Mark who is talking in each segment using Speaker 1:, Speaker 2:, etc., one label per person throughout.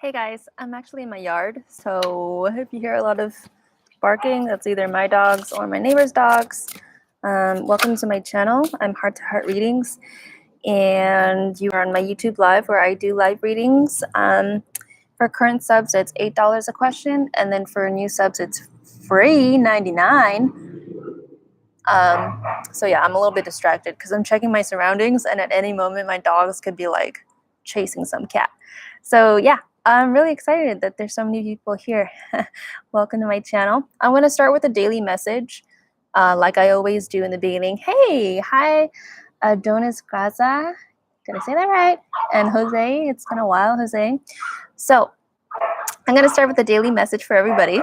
Speaker 1: Hey guys, I'm actually in my yard, so if you hear a lot of barking, that's either my dogs or my neighbor's dogs. Welcome to my channel. I'm Heart to Heart Readings, and you are on my YouTube Live where I do live readings. For current subs, it's $8 a question, and then for new subs, it's free $99. So yeah, I'm a little bit distracted because I'm checking my surroundings, and at any moment, my dogs could be like chasing some cat. So yeah. I'm really excited that there's so many people here. Welcome to my channel. I'm going to start with a daily message, like I always do in the beginning. Hey, hi, Adonis Graza. Did I say that right? And Jose. It's been a while, Jose. So I'm going to start with a daily message for everybody.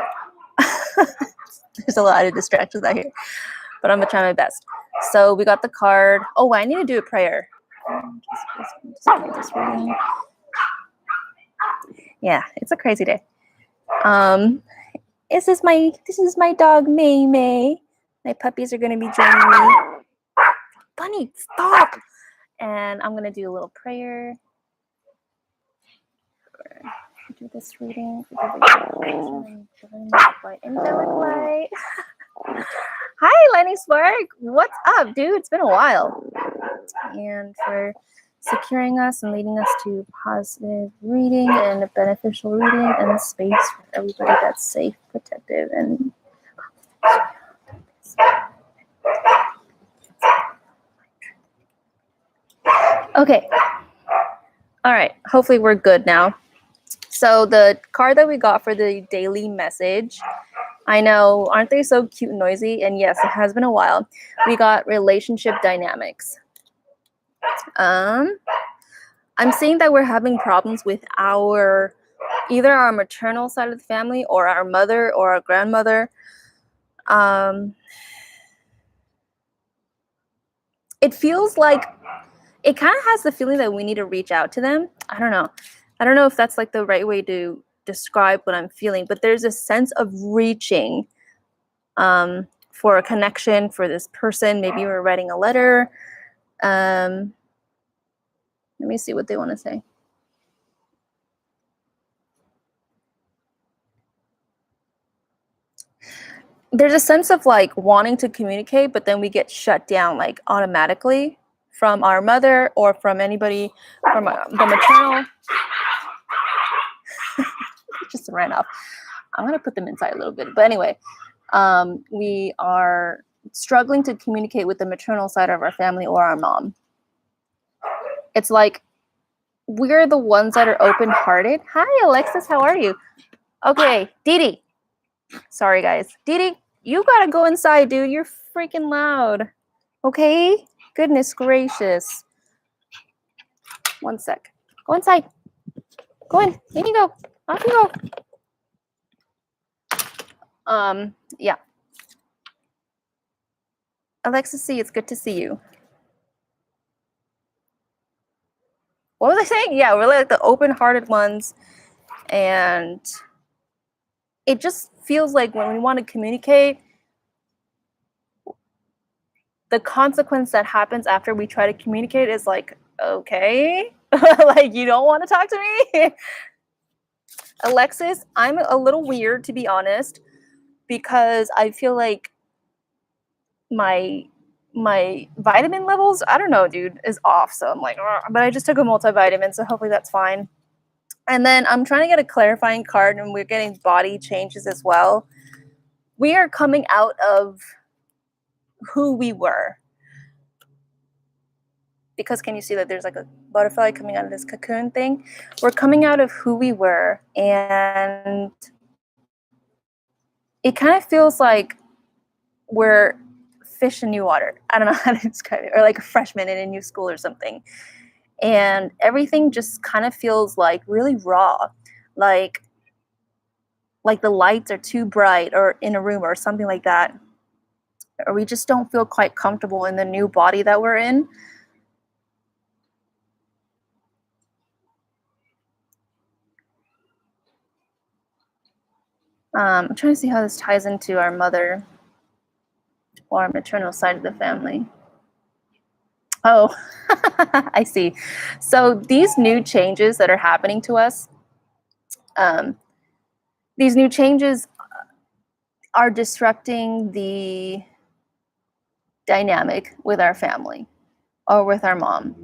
Speaker 1: There's a lot of distractions out here, but I'm going to try my best. So we got the card. Oh, I need to do a prayer. Just reading. Yeah, it's a crazy day. This is my dog May May. My puppies are gonna be joining me. Bunny, stop! And I'm gonna do a little prayer. Do this reading. Angelic light. Hi, Lenny Spark. What's up, dude? It's been a while. And for securing us and leading us to positive reading and a beneficial reading and a space for everybody that's safe, protective, and okay. All right. Hopefully we're good now. So the card that we got for the daily message, I know, aren't they so cute and noisy? And yes, it has been a while. We got relationship dynamics. I'm seeing that we're having problems with either our maternal side of the family or our mother or our grandmother. It feels like it kind of has the feeling that we need to reach out to them. I don't know. I don't know if that's like the right way to describe what I'm feeling, but there's a sense of reaching for a connection for this person. Maybe we're writing a letter. Let me see what they want to say. There's a sense of like wanting to communicate, but then we get shut down like automatically from our mother or from anybody from the maternal. Just ran off. I'm going to put them inside a little bit. But anyway, we are struggling to communicate with the maternal side of our family or our mom. It's like we're the ones that are open-hearted. Hi, Alexis. How are you? Okay, Didi. Sorry, guys. Didi, you got to go inside, dude. You're freaking loud. Okay? Goodness gracious. One sec. Go inside. Go in. In you go. Off you go. Yeah. Alexis C, it's good to see you. What was I saying? Yeah, we're like the open-hearted ones. And it just feels like when we want to communicate, the consequence that happens after we try to communicate is like, okay, like you don't want to talk to me? Alexis, I'm a little weird, to be honest, because I feel like my vitamin levels, I don't know, dude, is off. So I'm like, but I just took a multivitamin, so hopefully that's fine. And then I'm trying to get a clarifying card, and we're getting body changes as well. We are coming out of who we were. Because can you see that there's like a butterfly coming out of this cocoon thing? We're coming out of who we were, and it kind of feels like we're fish in new water. I don't know how to describe it, or like a freshman in a new school or something. And everything just kind of feels like really raw, like the lights are too bright or in a room or something like that. Or we just don't feel quite comfortable in the new body that we're in. I'm trying to see how this ties into our mother or our maternal side of the family. Oh, I see. So these new changes that are happening to us, These new changes are disrupting the dynamic with our family or with our mom.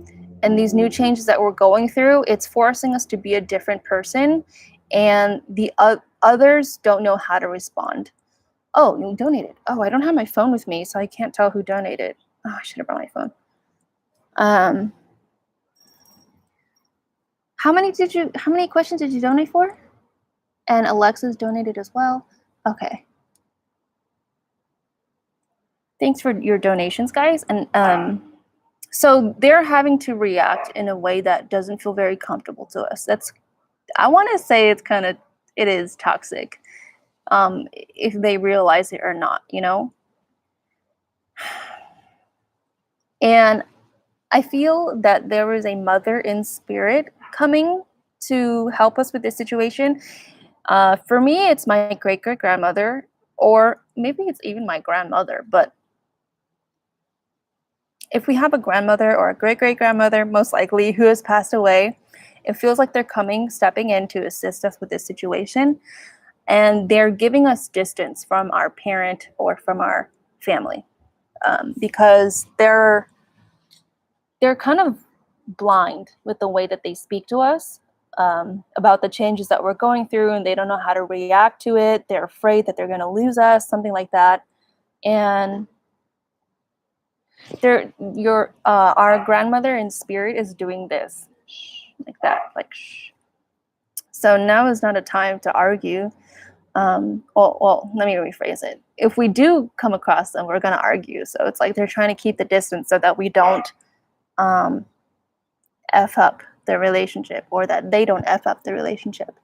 Speaker 1: And these new changes that we're going through, it's forcing us to be a different person, and the others don't know how to respond. Oh, you donated. Oh, I don't have my phone with me, so I can't tell who donated. Oh, I should have brought my phone. How many questions did you donate for? And Alexis donated as well. Okay. Thanks for your donations, guys. And so they're having to react in a way that doesn't feel very comfortable to us. I want to say it is toxic, if they realize it or not, you know? And I feel that there is a mother in spirit coming to help us with this situation. For me, it's my great-great-grandmother, or maybe it's even my grandmother. But if we have a grandmother or a great-great-grandmother, most likely, who has passed away, it feels like they're stepping in to assist us with this situation. And they're giving us distance from our parent or from our family, because they're kind of blind with the way that they speak to us, about the changes that we're going through, and they don't know how to react to it. They're afraid that they're going to lose us, something like that. And our grandmother in spirit is doing this, like that, like shh. So now is not a time to argue. Well, let me rephrase it. If we do come across them, we're going to argue. So it's like they're trying to keep the distance so that we don't F up the relationship, or that they don't F up the relationship.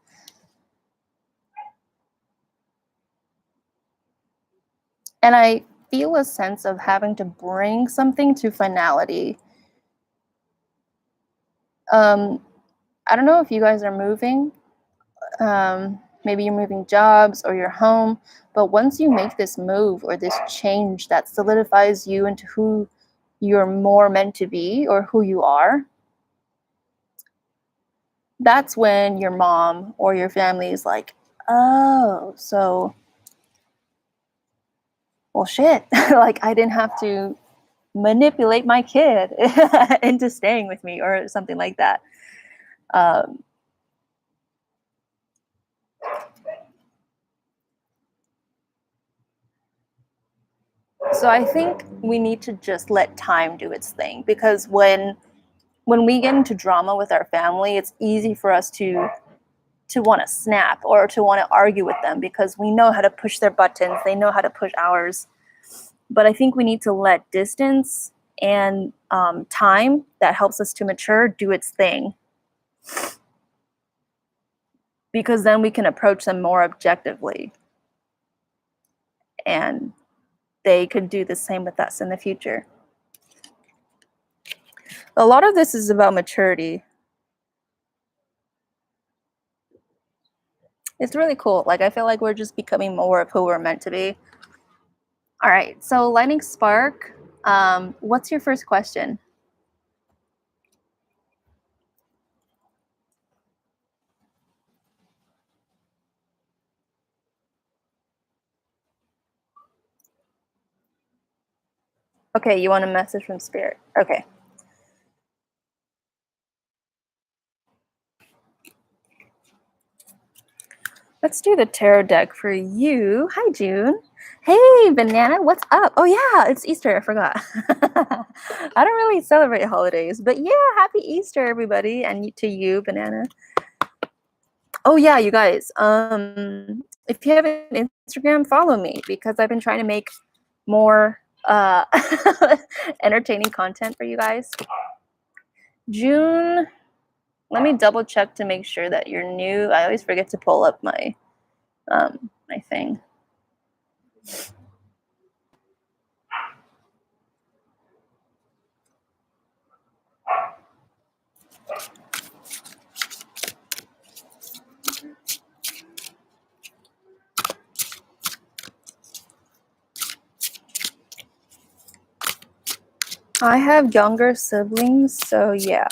Speaker 1: And I feel a sense of having to bring something to finality. I don't know if you guys are moving. Maybe you're moving jobs or your home, but once you make this move or this change that solidifies you into who you're more meant to be, or who you are, that's when your mom or your family is like, oh, so, well, shit. Like, I didn't have to manipulate my kid into staying with me, or something like that. So I think we need to just let time do its thing, because when we get into drama with our family, it's easy for us to want to snap or to want to argue with them, because we know how to push their buttons, they know how to push ours. But I think we need to let distance and time that helps us to mature do its thing, because then we can approach them more objectively, and they could do the same with us in the future. A lot of this is about maturity. It's really cool. Like, I feel like we're just becoming more of who we're meant to be. All right, so Lightning Spark, what's your first question? Okay, you want a message from Spirit. Okay. Let's do the tarot deck for you. Hi, June. Hey, Banana, what's up? Oh, yeah, it's Easter. I forgot. I don't really celebrate holidays, but yeah, happy Easter, everybody, and to you, Banana. Oh, yeah, you guys. If you have an Instagram, follow me, because I've been trying to make more entertaining content for you guys. June, let me double check to make sure that you're new. I always forget to pull up my my thing. I have younger siblings, so yeah.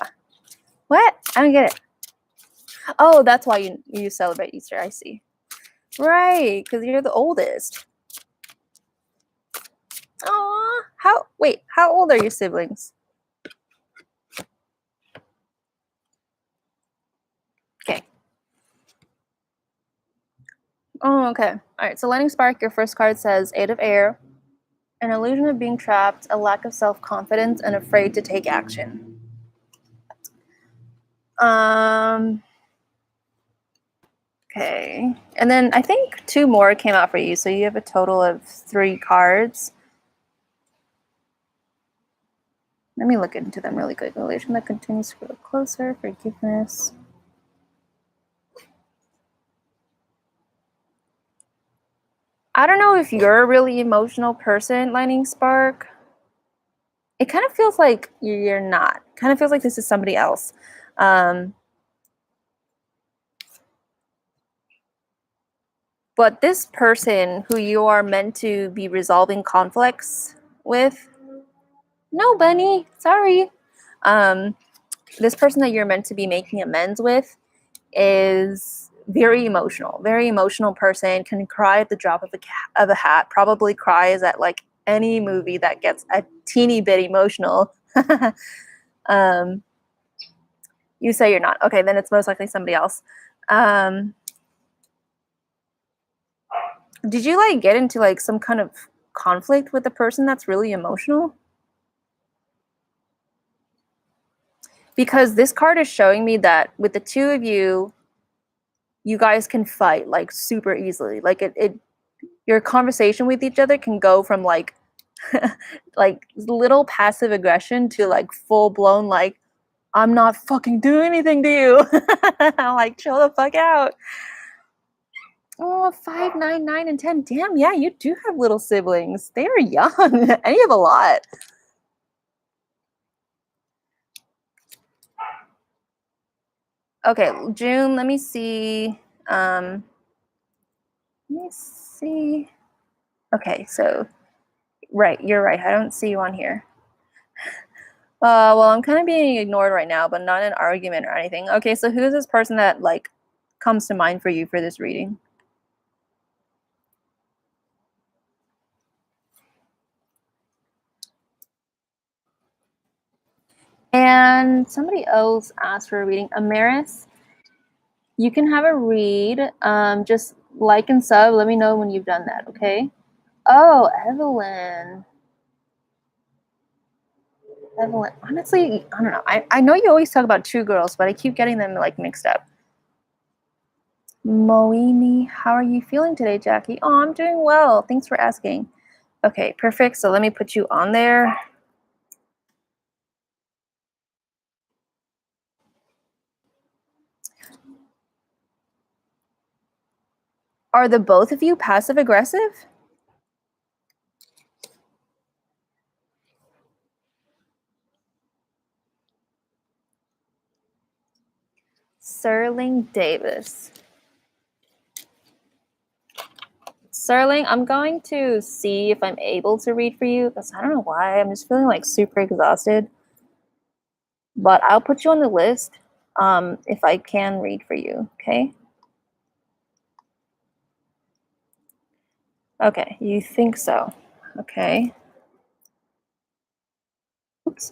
Speaker 1: What? I don't get it. Oh, that's why you celebrate Easter. I see. Right, because you're the oldest. Aw, how old are your siblings? Okay. Oh, okay. All right, so Lightning Spark, your first card says Eight of Air, an illusion of being trapped, a lack of self-confidence, and afraid to take action. Okay. And then I think 2 more came out for you, so you have a total of 3 cards. Let me look into them really quick. Relation that continues to grow closer, forgiveness. I don't know if you're a really emotional person, Lightning Spark. It kind of feels like you're not. Kind of feels like this is somebody else. But this person who you are meant to be resolving conflicts with, no, Bunny, sorry. This person that you're meant to be making amends with is very emotional person, can cry at the drop of a hat, probably cries at like any movie that gets a teeny bit emotional. You say you're not. Okay, then it's most likely somebody else. Did you like get into like some kind of conflict with the person that's really emotional? Because this card is showing me that with the two of you, you guys can fight like super easily. Like it your conversation with each other can go from like like little passive aggression to like full blown like I'm not fucking doing anything to you. Like chill the fuck out. Oh, 5, 9, 9, and 10. Damn, yeah, you do have little siblings. They are young. And you have a lot. Okay, June, let me see. Let me see. Okay, so right, you're right. I don't see you on here. Well, I'm kind of being ignored right now, but not an argument or anything. Okay, so who's this person that like comes to mind for you for this reading? And somebody else asked for a reading. Amaris, you can have a read. Just like and sub. Let me know when you've done that, okay? Oh, Evelyn. Evelyn. Honestly, I don't know. I know you always talk about two girls, but I keep getting them like mixed up. Moini, how are you feeling today, Jackie? Oh, I'm doing well. Thanks for asking. Okay, perfect. So let me put you on there. Are the both of you passive aggressive? Serling Davis. Serling, I'm going to see if I'm able to read for you because I don't know why. I'm just feeling like super exhausted. But I'll put you on the list if I can read for you, okay? Okay, you think so. Okay. Oops.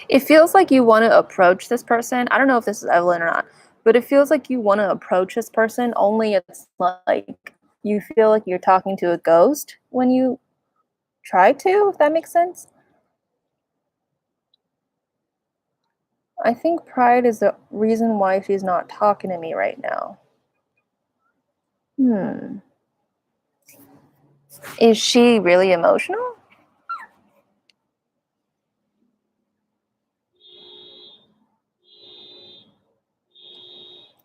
Speaker 1: It feels like you want to approach this person. I don't know if this is Evelyn or not, but it feels like you want to approach this person, only it's like you feel like you're talking to a ghost when you try to, if that makes sense. I think pride is the reason why she's not talking to me right now. Is she really emotional?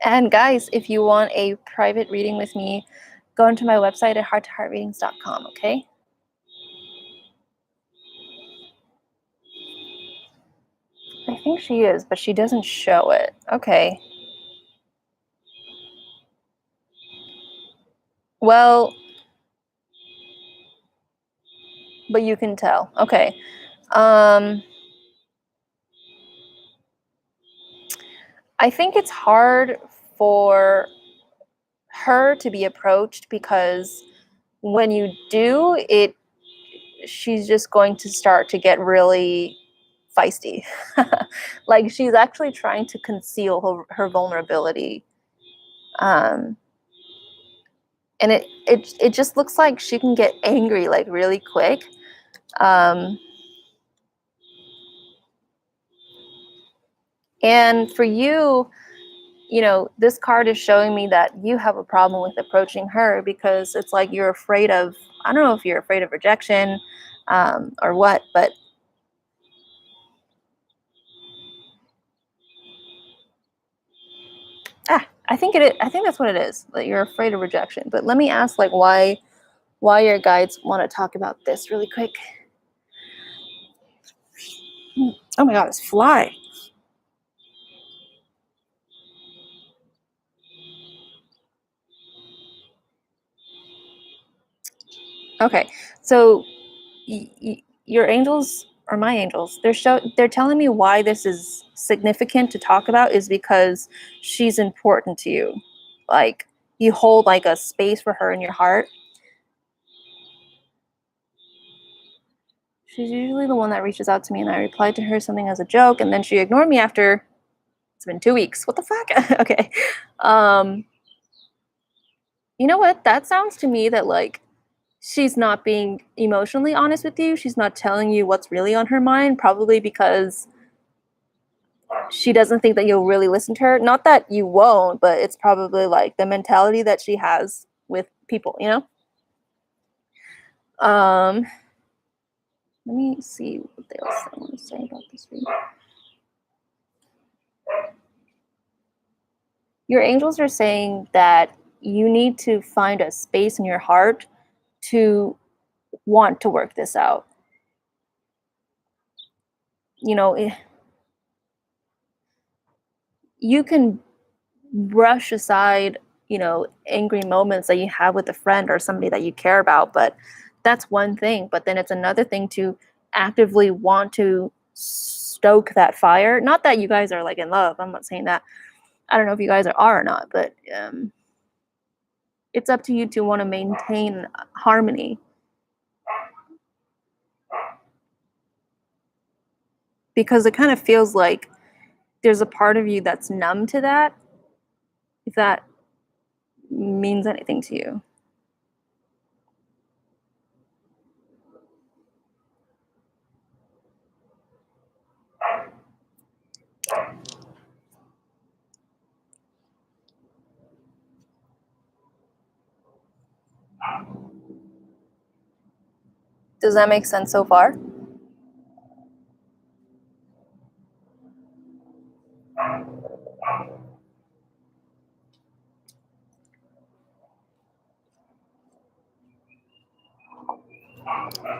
Speaker 1: And guys, if you want a private reading with me, go into my website at hearttoheartreadings.com, okay? I think she is, but she doesn't show it. Okay. Well, but you can tell. Okay. I think it's hard for her to be approached because when you do it, she's just going to start to get really feisty. Like she's actually trying to conceal her vulnerability. Um, and it just looks like she can get angry like really quick. And for you, you know, this card is showing me that you have a problem with approaching her because it's like you're afraid of, I don't know if you're afraid of rejection or what, but I think I think that's what it is, that you're afraid of rejection. But let me ask like why your guides want to talk about this really quick. Oh my god, it's fly. Okay, so your angels or my angels, they're telling me why this is significant to talk about is because she's important to you. Like you hold like a space for her in your heart. She's usually the one that reaches out to me and I replied to her something as a joke and then she ignored me after it's been 2 weeks. What the fuck? Okay. You know what? That sounds to me that like she's not being emotionally honest with you. She's not telling you what's really on her mind, probably because she doesn't think that you'll really listen to her. Not that you won't, but it's probably like the mentality that she has with people, you know? Let me see what else I want to say about this reading. Your angels are saying that you need to find a space in your heart to want to work this out. You know, you can brush aside, you know, angry moments that you have with a friend or somebody that you care about, but that's one thing. But then it's another thing to actively want to stoke that fire. Not that you guys are like in love. I'm not saying that. I don't know if you guys are or not, but it's up to you to want to maintain harmony because it kind of feels like there's a part of you that's numb to that, if that means anything to you. Does that make sense so far?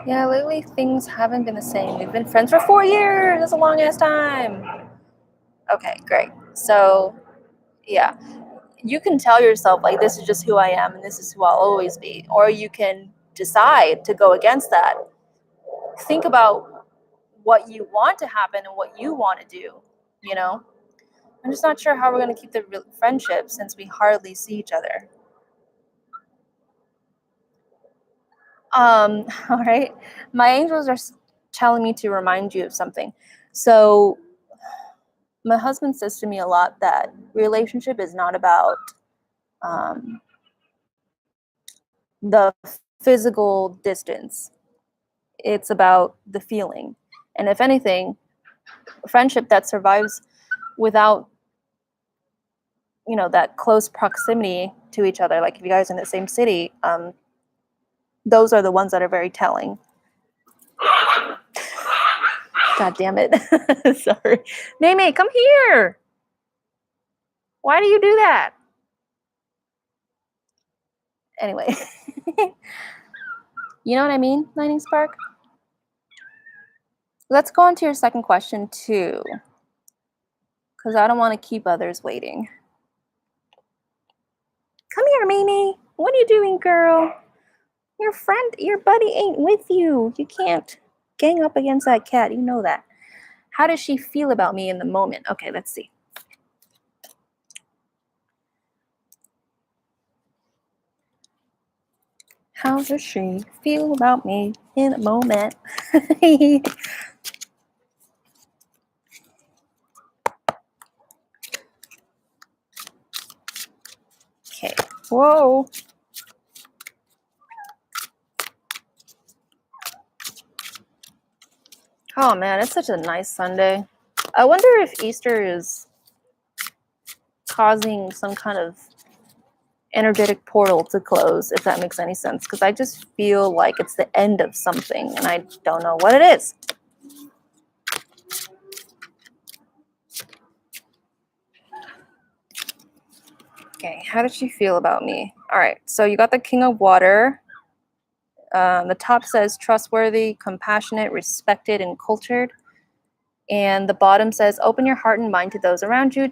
Speaker 1: Yeah, lately things haven't been the same. We've been friends for 4 years. That's a long ass time. Okay, great. So, yeah, you can tell yourself, like, this is just who I am and this is who I'll always be. Or you can decide to go against that. Think about what you want to happen and what you want to do, you know? I'm just not sure how we're going to keep the friendship since we hardly see each other. All right. My angels are telling me to remind you of something. So, my husband says to me a lot that relationship is not about um, the physical distance. It's about the feeling. And if anything, a friendship that survives without, you know, that close proximity to each other, like if you guys are in the same city, those are the ones that are very telling. God damn it. Sorry. Mei, come here. Why do you do that? Anyway. You know what I mean, Lightning Spark? Let's go on to your second question too, because I don't want to keep others waiting. Come here, Mimi. What are you doing, girl? Your friend, your buddy ain't with you. You can't gang up against that cat. You know that. How does she feel about me in the moment? Okay, let's see. How does she feel about me in the moment? Okay. Whoa. Oh man, it's such a nice Sunday. I wonder if Easter is causing some kind of energetic portal to close, if that makes any sense, because I just feel like it's the end of something and I don't know what it is. Okay, how does she feel about me? All right, so you got the King of Water. The top says trustworthy, compassionate, respected, and cultured. And the bottom says open your heart and mind to those around you.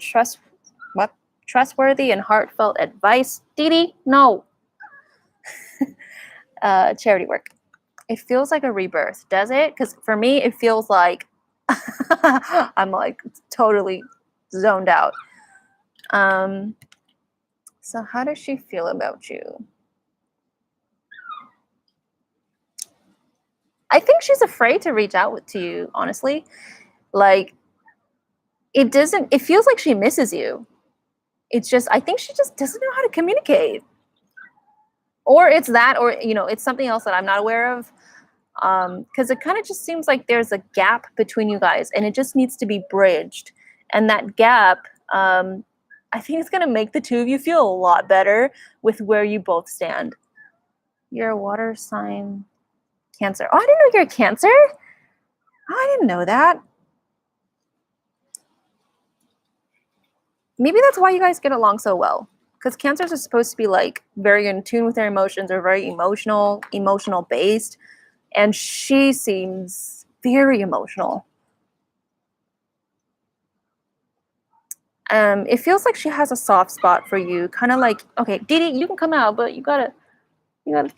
Speaker 1: Trustworthy and heartfelt advice. Dee, no. Charity work. It feels like a rebirth, does it? Because for me, it feels like I'm like totally zoned out. So how does she feel about you? I think she's afraid to reach out to you, honestly. Like, it feels like she misses you. It's just, I think she just doesn't know how to communicate. Or it's that, or, it's something else that I'm not aware of. Because it kind of just seems like there's a gap between you guys and it just needs to be bridged. And that gap, I think it's going to make the two of you feel a lot better with where you both stand. You're a water sign, Cancer. Oh, I didn't know you're a Cancer. Oh, I didn't know that. Maybe that's why you guys get along so well. Because Cancers are supposed to be like very in tune with their emotions, or very emotional based. And she seems very emotional. It feels like she has a soft spot for you, kind of like, okay, Dee, you can come out, but you gotta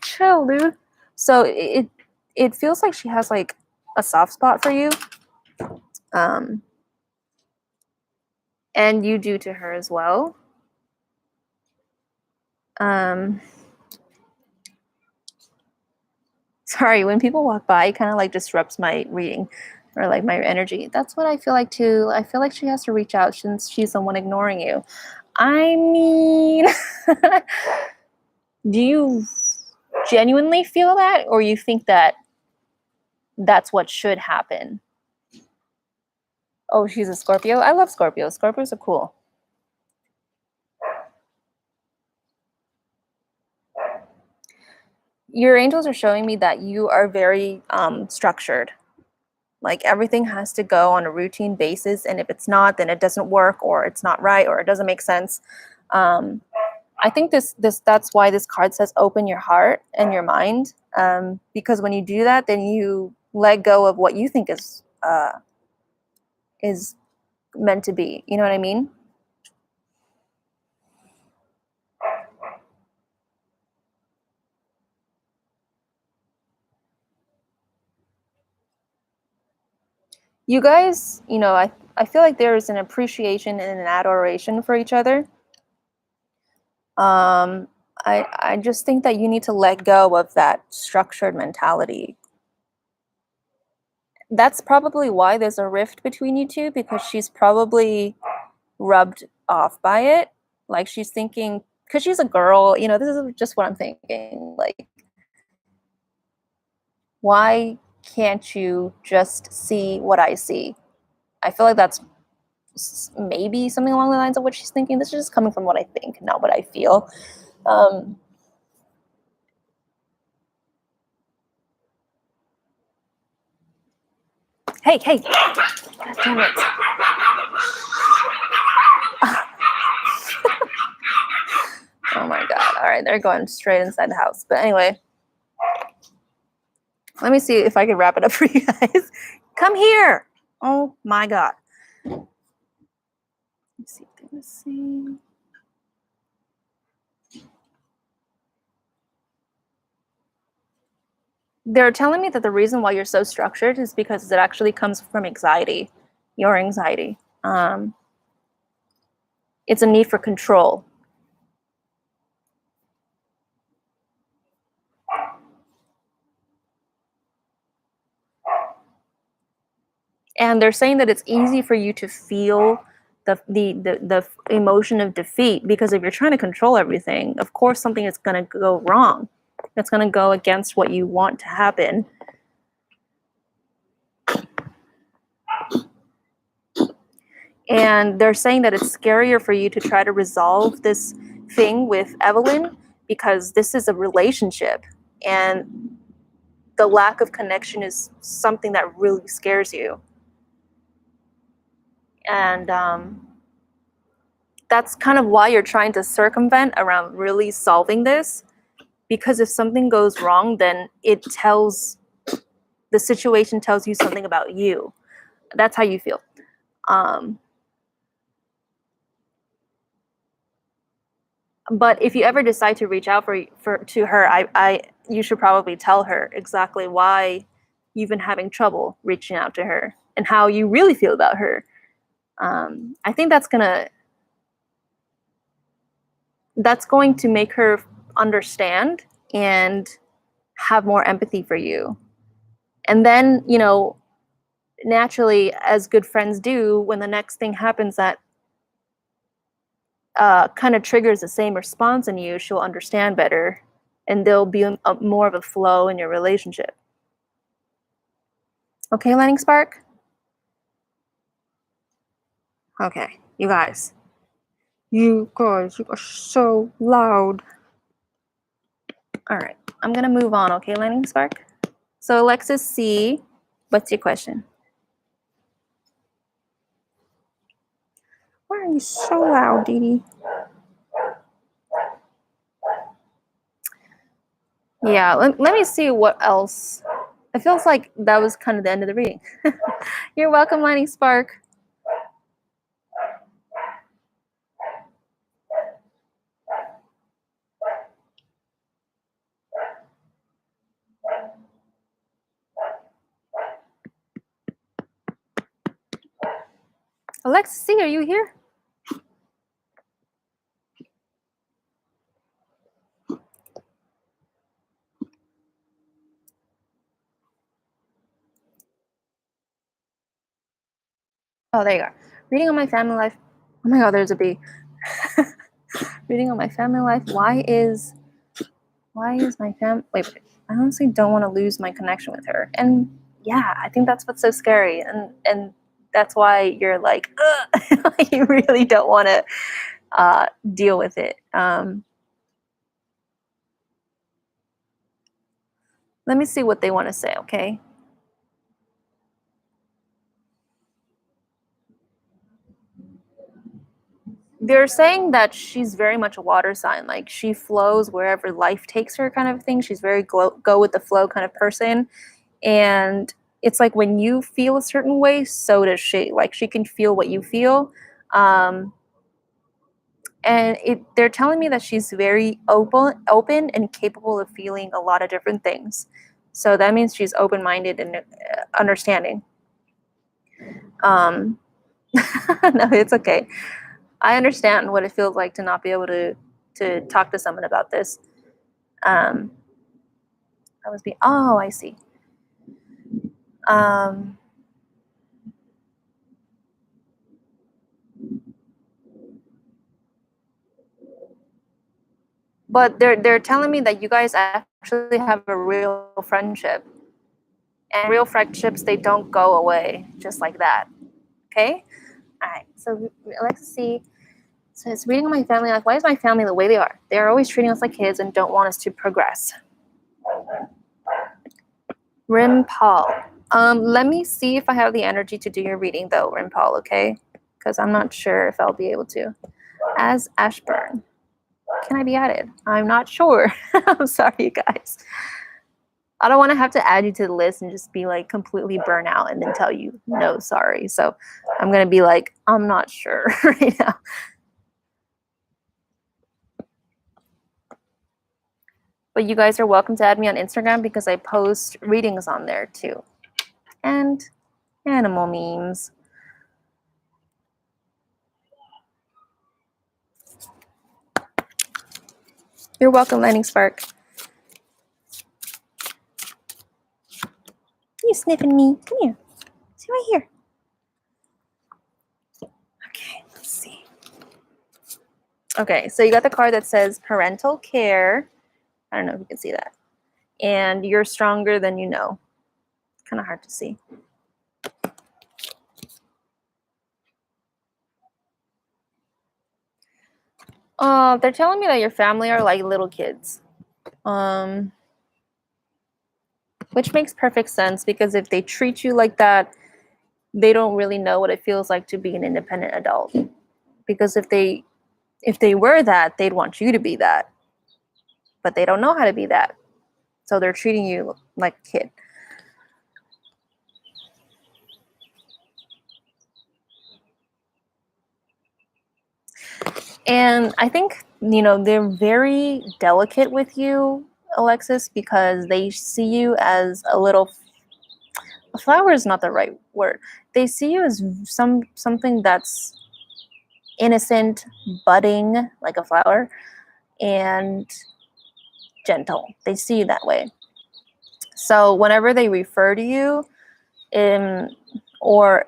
Speaker 1: chill, dude. So it feels like she has like a soft spot for you, and you do to her as well. Sorry, when people walk by, it kind of like disrupts my reading or like my energy. That's what I feel like too. I feel like she has to reach out since she's someone ignoring you. I mean, do you genuinely feel that, or you think that that's what should happen? Oh, she's a Scorpio. I love Scorpios. Scorpios are cool. Your angels are showing me that you are very structured. Like everything has to go on a routine basis, and if it's not, then it doesn't work, or it's not right, or it doesn't make sense. I think that's why this card says open your heart and your mind, because when you do that, then you let go of what you think is meant to be. You know what I mean? You guys, I feel like there is an appreciation and an adoration for each other. I just think that you need to let go of that structured mentality. That's probably why there's a rift between you two, because she's probably rubbed off by it. Like she's thinking, because she's a girl, this is just what I'm thinking. Like, why can't you just see what I see? I feel like that's maybe something along the lines of what she's thinking. This is just coming from what I think, not what I feel. Hey, God damn it. Oh my God. All right, they're going straight inside the house. But anyway, let me see if I can wrap it up for you guys. Come here. Oh my God. Let's see. They're telling me that the reason why you're so structured is because it actually comes from anxiety, your anxiety. It's a need for control. And they're saying that it's easy for you to feel the emotion of defeat, because if you're trying to control everything, of course something is going to go wrong. It's going to go against what you want to happen. And they're saying that it's scarier for you to try to resolve this thing with Evelyn, because this is a relationship, and the lack of connection is something that really scares you. And that's kind of why you're trying to circumvent around really solving this, because if something goes wrong, then the situation tells you something about you. That's how you feel. But if you ever decide to reach out to her, you should probably tell her exactly why you've been having trouble reaching out to her and how you really feel about her. I think that's going to make her understand and have more empathy for you. And then, naturally, as good friends do, when the next thing happens that kind of triggers the same response in you, she'll understand better, and there'll be more of a flow in your relationship. Okay, Lightning Spark? Okay, you guys. You are so loud. All right, I'm gonna move on, okay, Lightning Spark? So Alexis C, what's your question? Why are you so loud, Dee Dee? Yeah, let me see what else. It feels like that was kind of the end of the reading. You're welcome, Lightning Spark. Alexis C, are you here? Oh, there you are. Reading on my family life. Oh my god, there's a bee. Reading on my family life. Why is my wait, I honestly don't want to lose my connection with her. And yeah, I think that's what's so scary. And that's why you're like, you really don't want to deal with it. Let me see what they want to say, okay? They're saying that she's very much a water sign. Like, she flows wherever life takes her, kind of thing. She's very go with the flow kind of person. And it's like when you feel a certain way, so does she. Like, she can feel what you feel. And they're telling me that she's very open and capable of feeling a lot of different things. So that means she's open-minded and understanding. No, it's okay. I understand what it feels like to not be able to talk to someone about this. I see. But they're telling me that you guys actually have a real friendship, and real friendships, they don't go away just like that. Okay. All right. So let's see. So it's reading on my family life. Why is my family the way they are? They're always treating us like kids and don't want us to progress. Rim Paul. Let me see if I have the energy to do your reading though, Rim Paul, okay? Because I'm not sure if I'll be able to. As Ashburn. Can I be added? I'm not sure. I'm sorry, you guys. I don't want to have to add you to the list and just be like completely burnt out and then tell you no, sorry. So I'm going to be like, I'm not sure right now. But you guys are welcome to add me on Instagram because I post readings on there too. And animal memes. You're welcome, Lightning Spark. You sniffing me? Come here. See right here. Okay, let's see. Okay, so you got the card that says parental care. I don't know if you can see that. And you're stronger than you know. Kind of hard to see. They're telling me that your family are like little kids. Which makes perfect sense because if they treat you like that, they don't really know what it feels like to be an independent adult. Because if they were that, they'd want you to be that. But they don't know how to be that. So they're treating you like a kid. And I think, they're very delicate with you, Alexis, because they see you as a flower is not the right word. They see you as something that's innocent, budding, like a flower, and gentle. They see you that way. So whenever they refer to you, or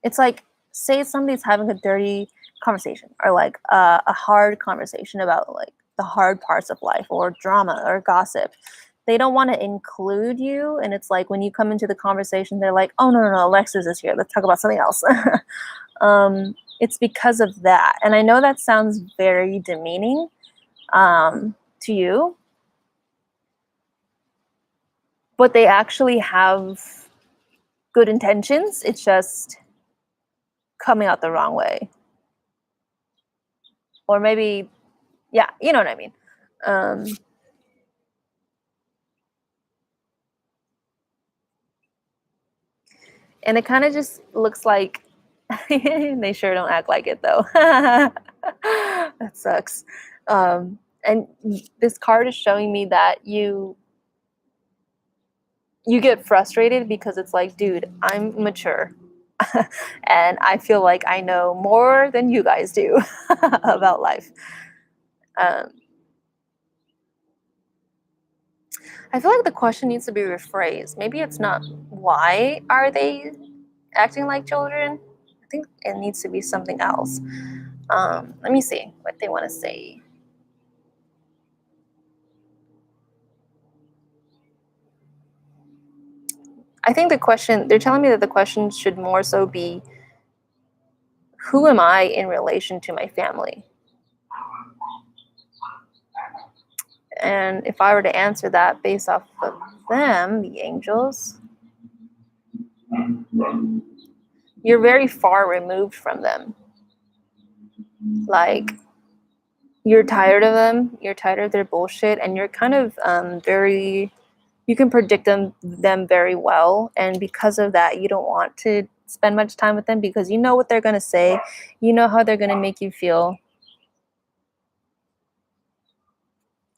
Speaker 1: it's like, say somebody's having a dirty conversation or like a hard conversation about like the hard parts of life or drama or gossip. They don't want to include you, and it's like when you come into the conversation, they're like, "Oh no, Alexis is here. Let's talk about something else." It's because of that, and I know that sounds very demeaning to you, but they actually have good intentions. It's just coming out the wrong way. Or maybe, yeah, you know what I mean. And it kind of just looks like they sure don't act like it though. That sucks. And this card is showing me that you get frustrated because it's like, dude, I'm mature. And I feel like I know more than you guys do about life. Um, I feel like the question needs to be rephrased. Maybe it's not why are they acting like children. I think it needs to be something else. Let me see what they want to say. I think the question, they're telling me that the question should more so be, who am I in relation to my family? And if I were to answer that based off of them, the angels, you're very far removed from them. Like, you're tired of them, you're tired of their bullshit, and you're kind of you can predict them very well. And because of that, you don't want to spend much time with them because you know what they're going to say. You know how they're going to make you feel.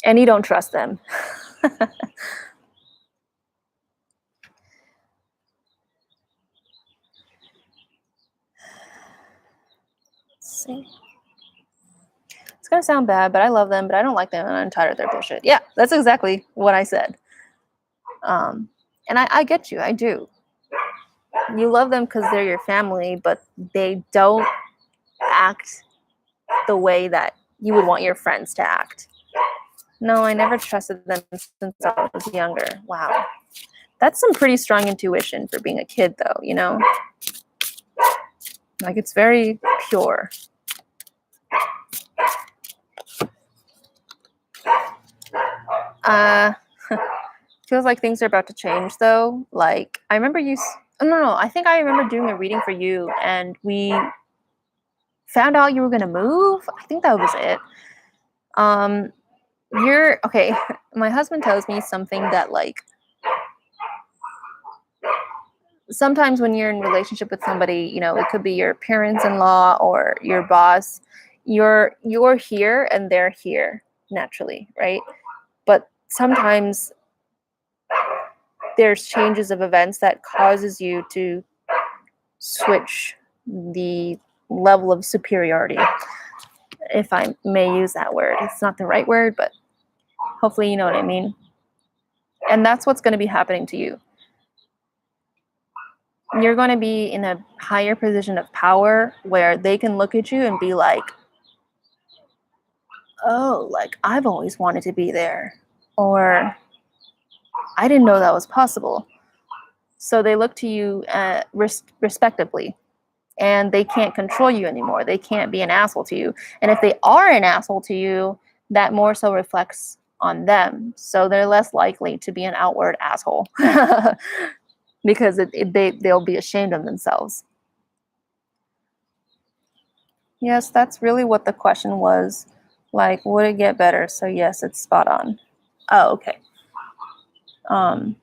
Speaker 1: And you don't trust them. Let's see. It's going to sound bad, but I love them, but I don't like them, and I'm tired of their bullshit. Yeah, that's exactly what I said. And I get you. I do. You love them because they're your family, but they don't act the way that you would want your friends to act. No, I never trusted them since I was younger. Wow. That's some pretty strong intuition for being a kid, though, you know? Like, it's very pure. Feels like things are about to change, though. Like, I remember you... No, I think I remember doing a reading for you, and we found out you were going to move. I think that was it. You're... Okay, my husband tells me something that, like, sometimes when you're in a relationship with somebody, you know, it could be your parents-in-law or your boss, you're here and they're here naturally, right? sometimes there's changes of events that causes you to switch the level of superiority, if I may use that word. It's not the right word, but hopefully you know what I mean. And that's what's going to be happening to you. You're going to be in a higher position of power where they can look at you and be like, oh, like, I've always wanted to be there. Or, I didn't know that was possible. So they look to you respectively, and they can't control you anymore. They can't be an asshole to you. And if they are an asshole to you, that more so reflects on them. So they're less likely to be an outward asshole because they'll be ashamed of themselves. Yes, that's really what the question was. Like, would it get better? So yes, it's spot on. Oh, okay. And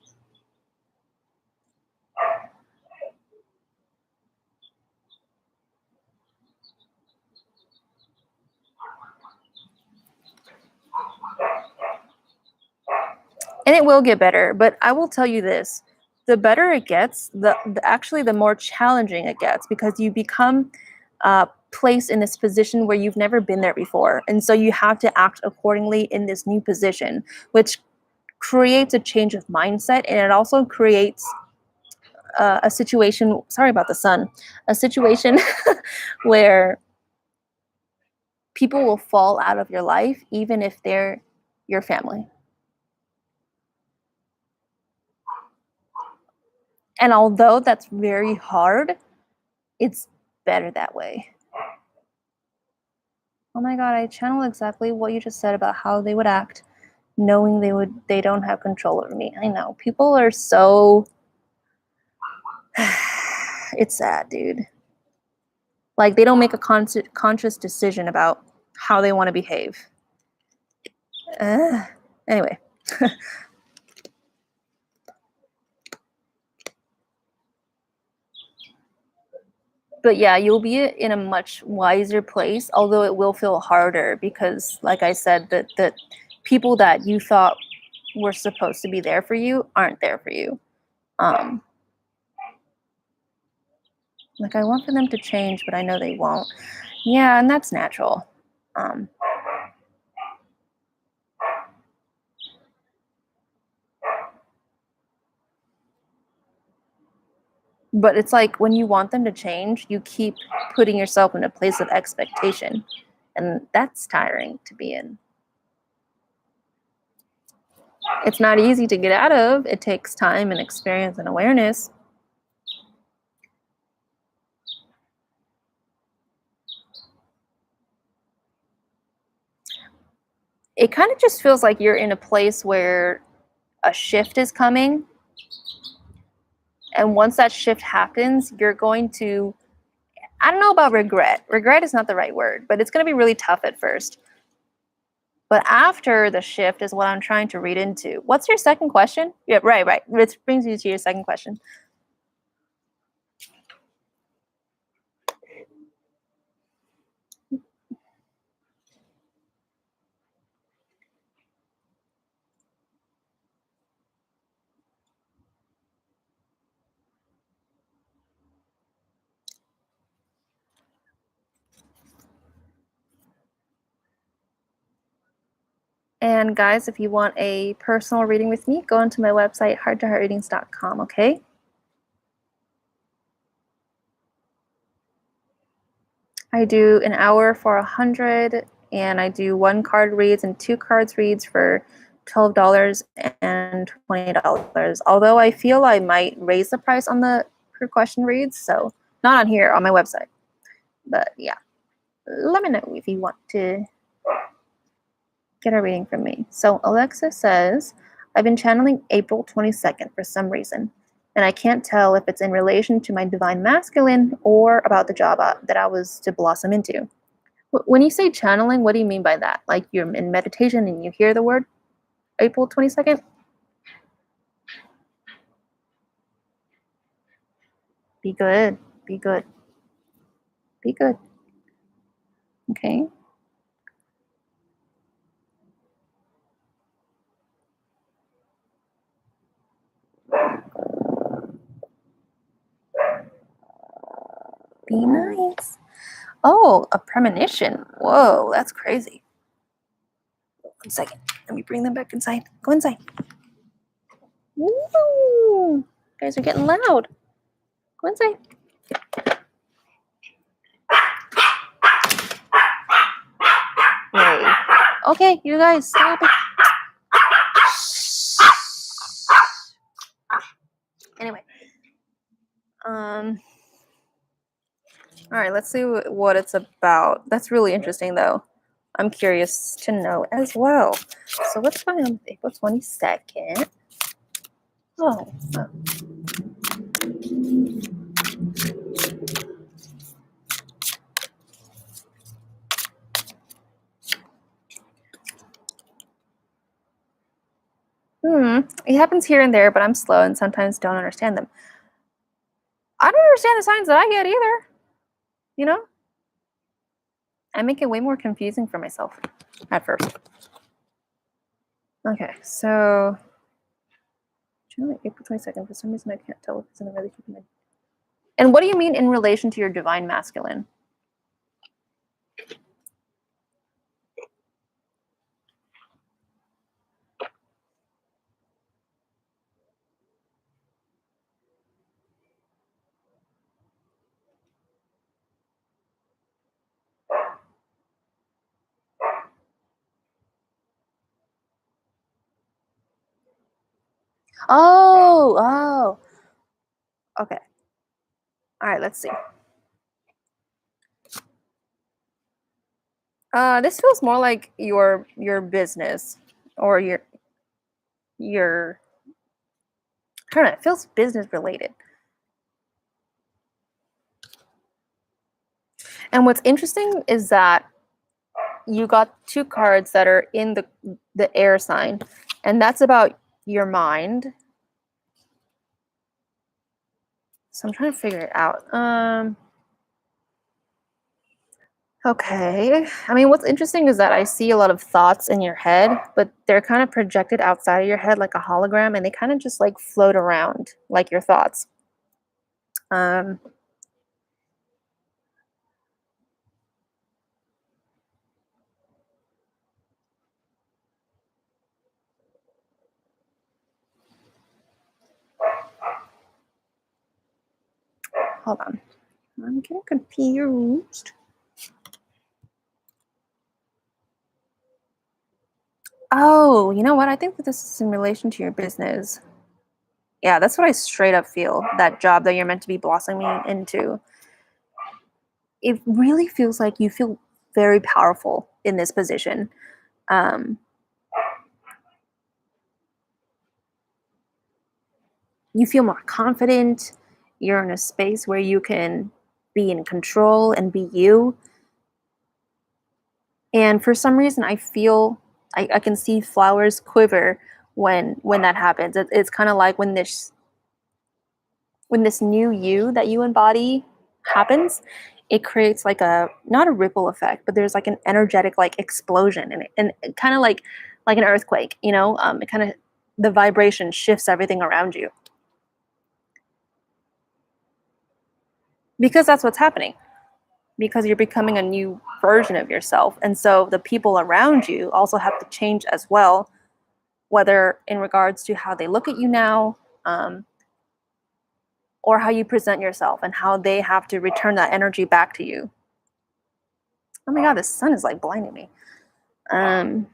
Speaker 1: it will get better, but I will tell you this. The better it gets, actually the more challenging it gets, because you become placed in this position where you've never been there before. And so you have to act accordingly in this new position, which creates a change of mindset. And it also creates a situation, sorry about the sun, a situation where people will fall out of your life, even if they're your family. And although that's very hard, it's better that way. Oh my God, I channel exactly what you just said about how they would act, knowing they don't have control over me. I know. People are so it's sad, dude. Like, they don't make a conscious decision about how they want to behave. Anyway. But yeah, you'll be in a much wiser place, although it will feel harder because, like I said, the people that you thought were supposed to be there for you aren't there for you. Like, I want for them to change, but I know they won't. Yeah, and that's natural. But it's like when you want them to change, you keep putting yourself in a place of expectation. And that's tiring to be in. It's not easy to get out of. It takes time and experience and awareness. It kind of just feels like you're in a place where a shift is coming. And once that shift happens, you're going to, I don't know about regret. Regret is not the right word, but it's going to be really tough at first. But after the shift is what I'm trying to read into. What's your second question? Yeah, right. It brings you to your second question. And guys, if you want a personal reading with me, go onto my website, hearttoheartreadings.com, okay? I do an hour for $100, and I do 1 card reads and 2 cards reads for $12 and $20. Although I feel I might raise the price on the per question reads, so not on here, on my website. But yeah, let me know if you want to get a reading from me. So Alexis says, I've been channeling April 22nd for some reason, and I can't tell if it's in relation to my divine masculine or about the job that I was to blossom into. When you say channeling, what do you mean by that? Like, you're in meditation and you hear the word April 22nd? Be good. Be good. Be good. Okay. Be nice. Oh, a premonition. Whoa, that's crazy. 1 second. Let me bring them back inside. Go inside. Woo! You guys are getting loud. Go inside. Yay. Okay, you guys, stop it. Anyway. All right, let's see what it's about. That's really interesting, though. I'm curious to know as well. So what's going on April 22nd? Oh. It happens here and there, but I'm slow and sometimes don't understand them. I don't understand the signs that I get either. You know? I make it way more confusing for myself at first. Okay, so April 22nd. For some reason, I can't tell if it's in the really keeping it. And what do you mean in relation to your divine masculine? Oh. Okay. All right, let's see. This feels more like your business or your I don't know, it feels business related. And what's interesting is that you got 2 cards that are in the air sign, and that's about your mind. So I'm trying to figure it out. Okay. I mean, what's interesting is that I see a lot of thoughts in your head, but they're kind of projected outside of your head like a hologram, and they kind of just like float around like your thoughts. Hold on. I'm getting confused. Oh, you know what? I think that this is in relation to your business. Yeah, that's what I straight up feel. That job that you're meant to be blossoming into. It really feels like you feel very powerful in this position. You feel more confident. You're in a space where you can be in control and be you. And for some reason, I feel I can see flowers quiver when that happens. It's kind of like when this new you that you embody happens, it creates like a not a ripple effect, but there's like an energetic like explosion in it, and kind of like an earthquake. You know, it kind of the vibration shifts everything around you because that's what's happening. Because you're becoming a new version of yourself, and so the people around you also have to change as well, whether in regards to how they look at you now. Or how you present yourself and how they have to return that energy back to you. Oh my god, the sun is like blinding me. And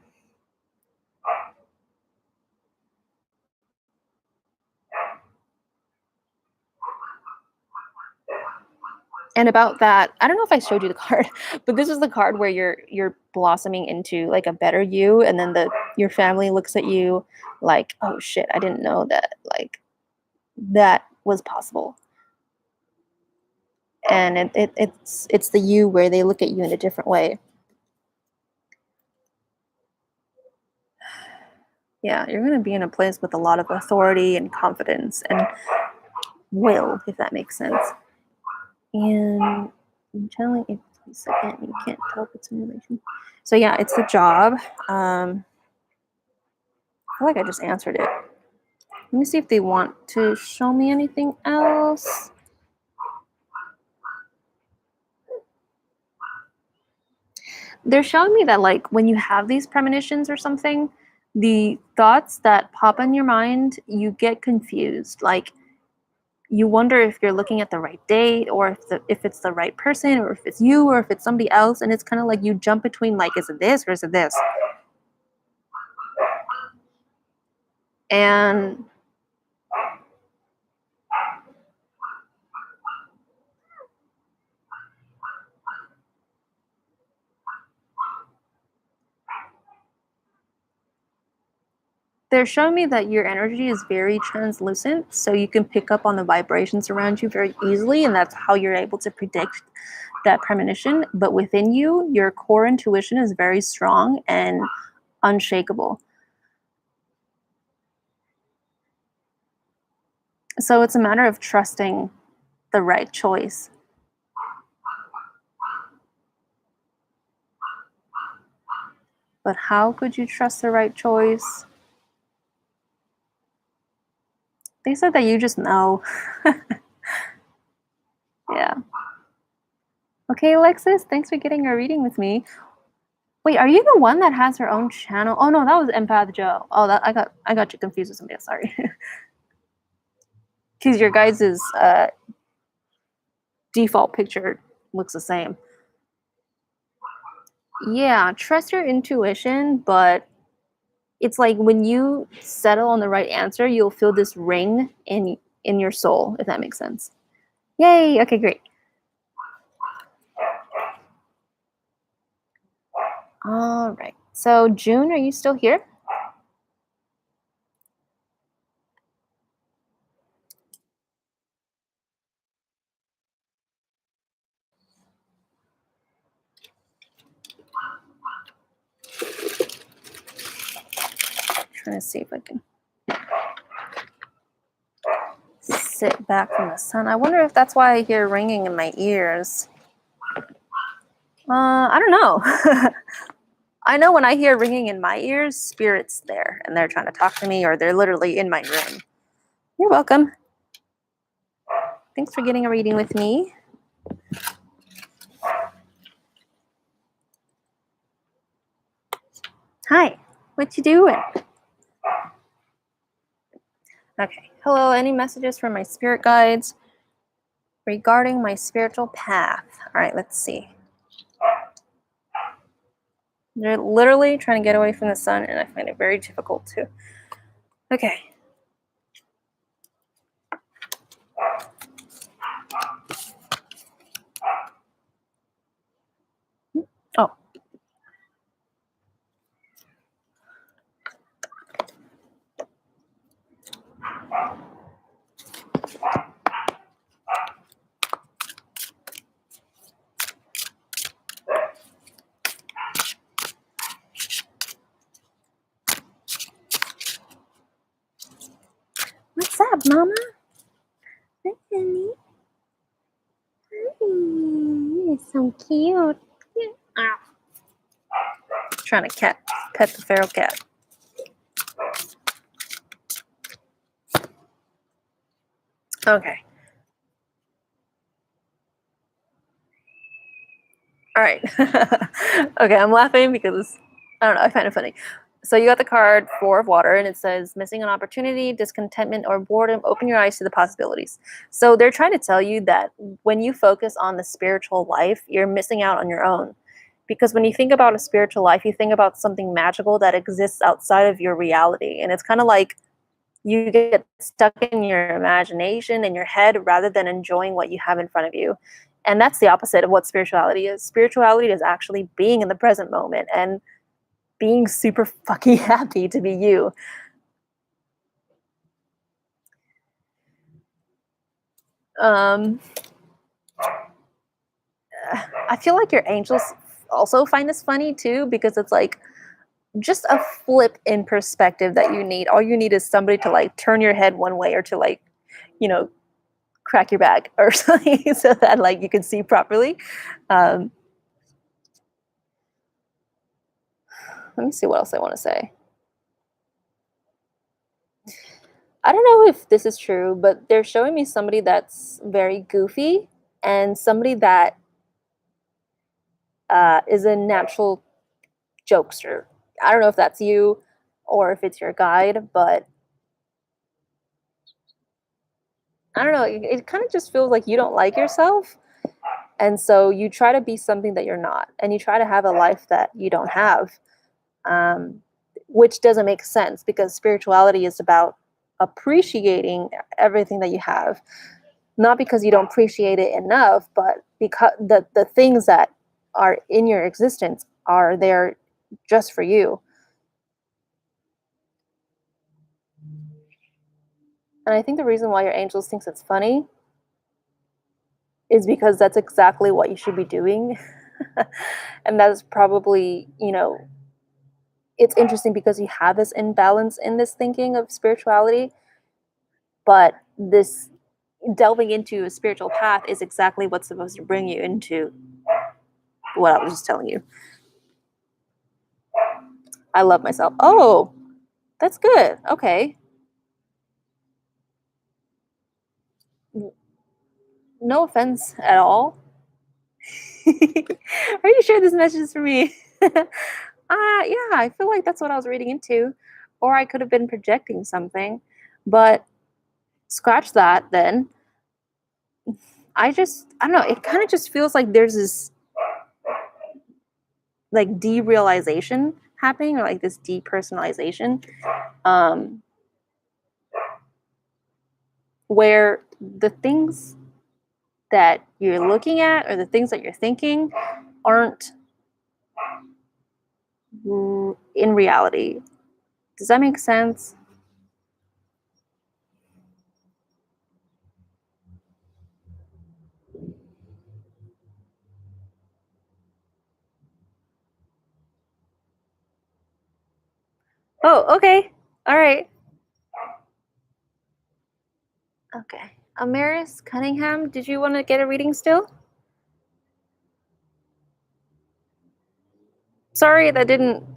Speaker 1: about that, I don't know if I showed you the card, but this is the card where you're blossoming into like a better you, and then your family looks at you like, oh shit, I didn't know that like that was possible. And it's the you where they look at you in a different way. Yeah, you're going to be in a place with a lot of authority and confidence and will, if that makes sense. And I'm telling you, second, you can't tell if it's in relation. So yeah, it's the job. I feel like I just answered it. Let me see if they want to show me anything else. They're showing me that, like, when you have these premonitions or something, the thoughts that pop in your mind, you get confused. Like, you wonder if you're looking at the right date, or if it's the right person, or if it's you, or if it's somebody else, and it's kind of like you jump between, like, is it this or is it this? And they're showing me that your energy is very translucent, so you can pick up on the vibrations around you very easily, and that's how you're able to predict that premonition. But within you, your core intuition is very strong and unshakable. So it's a matter of trusting the right choice. But how could you trust the right choice? They said that you just know. Yeah. Okay, Alexis, thanks for getting a reading with me. Wait, are you the one that has her own channel? Oh no, that was Empath Joe. Oh, that I got you confused with somebody else. Sorry. Because your guys' default picture looks the same. Yeah, trust your intuition, but it's like when you settle on the right answer, you'll feel this ring in your soul, if that makes sense. Yay! Okay, great. All right. So June, are you still here? Trying to see if I can sit back from the sun. I wonder if that's why I hear ringing in my ears. I don't know. I know when I hear ringing in my ears, spirit's there and they're trying to talk to me, or they're literally in my room. You're welcome. Thanks for getting a reading with me. Hi, what you doing? Okay. Hello, any messages from my spirit guides regarding my spiritual path? All right, let's see. They're literally trying to get away from the sun, and I find it very difficult to. Okay. Oh. What's up, Mama? Hi, honey. Hi. You're so cute. Yeah. Ow. Trying to pet the feral cat. Okay. All right. Okay, I'm laughing because I don't know, I find it funny. So you got the card Four of Water, and it says missing an opportunity, discontentment, or boredom. Open your eyes to the possibilities. So they're trying to tell you that when you focus on the spiritual life, you're missing out on your own. Because when you think about a spiritual life, you think about something magical that exists outside of your reality. And it's kind of like you get stuck in your imagination in your head rather than enjoying what you have in front of you. And that's the opposite of what spirituality is. Spirituality is actually being in the present moment and being super fucking happy to be you. um I feel like your angels also find this funny too, because it's like just a flip in perspective that you need. All you need is somebody to like turn your head one way, or to like, you know, crack your back or something, so that like you can see properly. um Let me see what else I want to say. I don't know if this is true, but they're showing me somebody that's very goofy and somebody that is a natural jokester. I don't know if that's you or if it's your guide, but I don't know. It kind of just feels like you don't like yourself. And so you try to be something that you're not, and you try to have a life that you don't have, um, which doesn't make sense because spirituality is about appreciating everything that you have, not because you don't appreciate it enough, but because the things that are in your existence are there just for you. And I think the reason why your angels thinks it's funny is because that's exactly what you should be doing. And that's probably, it's interesting because you have this imbalance in this thinking of spirituality, but this delving into a spiritual path is exactly what's supposed to bring you into what I was just telling you. I love myself. Oh, that's good. Okay. No offense at all. Are you sure this message is for me? Yeah, I feel like that's what I was reading into. Or I could have been projecting something. But scratch that then. I don't know, it kind of just feels like there's this like derealization happening, or like this depersonalization, um, where the things that you're looking at or the things that you're thinking aren't in reality. Does that make sense? Oh, okay. All right. Okay. Amaris Cunningham, did you want to get a reading still? Sorry, that didn't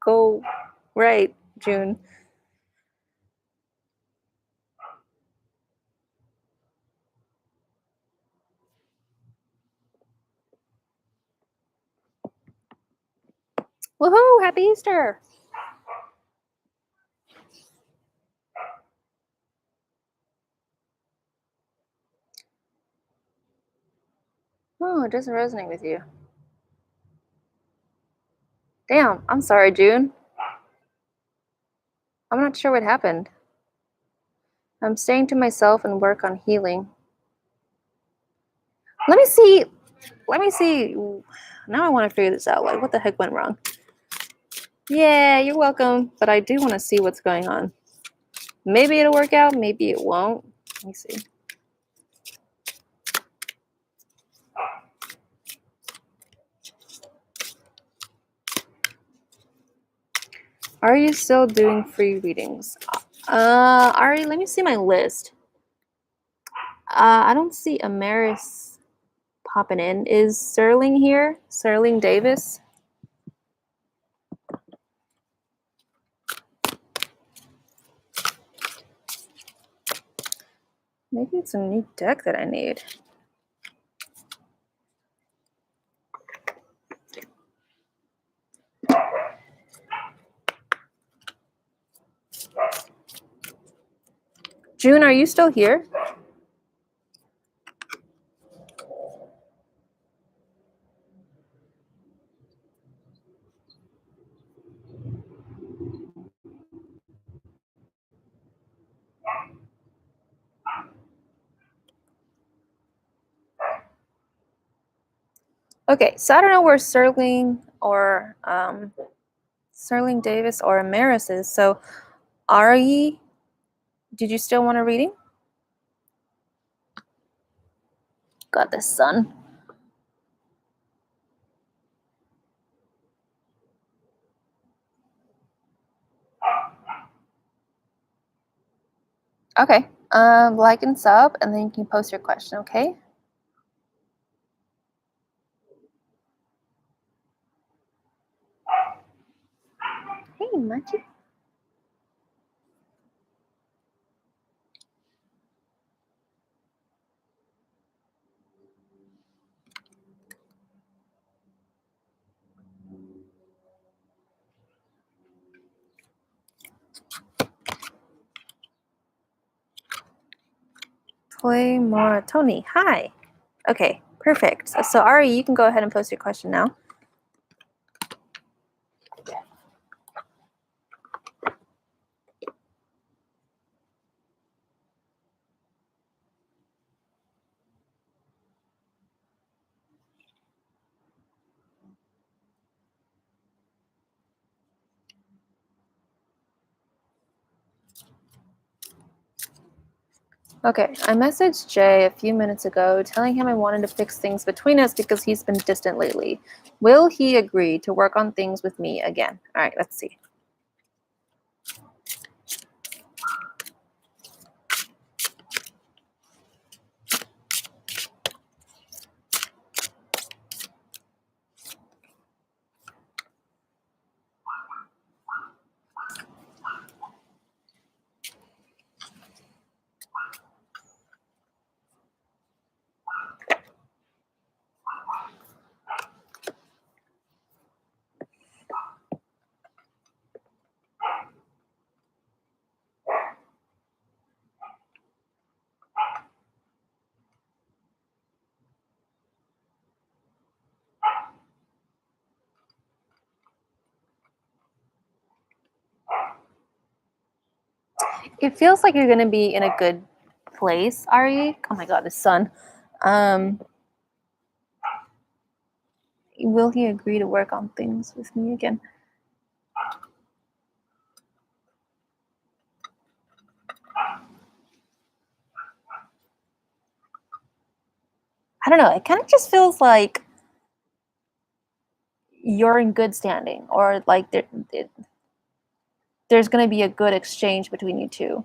Speaker 1: go right, June. Woohoo! Happy Easter! Oh, it doesn't resonate with you. Damn, I'm sorry, June. I'm not sure what happened. I'm staying to myself and work on healing. Let me see. Let me see. Now I want to figure this out. Like, what the heck went wrong? Yeah, you're welcome. But I do want to see what's going on. Maybe it'll work out. Maybe it won't. Let me see. Are you still doing free readings? Ari, let me see my list. I don't see Amaris popping in. Is Sterling here? Sterling Davis? Maybe it's a new deck that I need. June, are you still here? Okay, so I don't know where Sterling or Sterling Davis or Amaris is. So, Aryi, did you still want a reading? Got this, son. Okay. Like and sub, and then you can post your question. Okay. Hey, Machi. Play more. Tony, hi. Okay, perfect. So Ari, you can go ahead and post your question now. Okay, I messaged Jay a few minutes ago telling him I wanted to fix things between us because he's been distant lately. Will he agree to work on things with me again? All right, let's see. It feels like you're going to be in a good place, Ari. Oh my god, the sun. Will he agree to work on things with me again? I don't know. It kind of just feels like you're in good standing, or like there's going to be a good exchange between you two.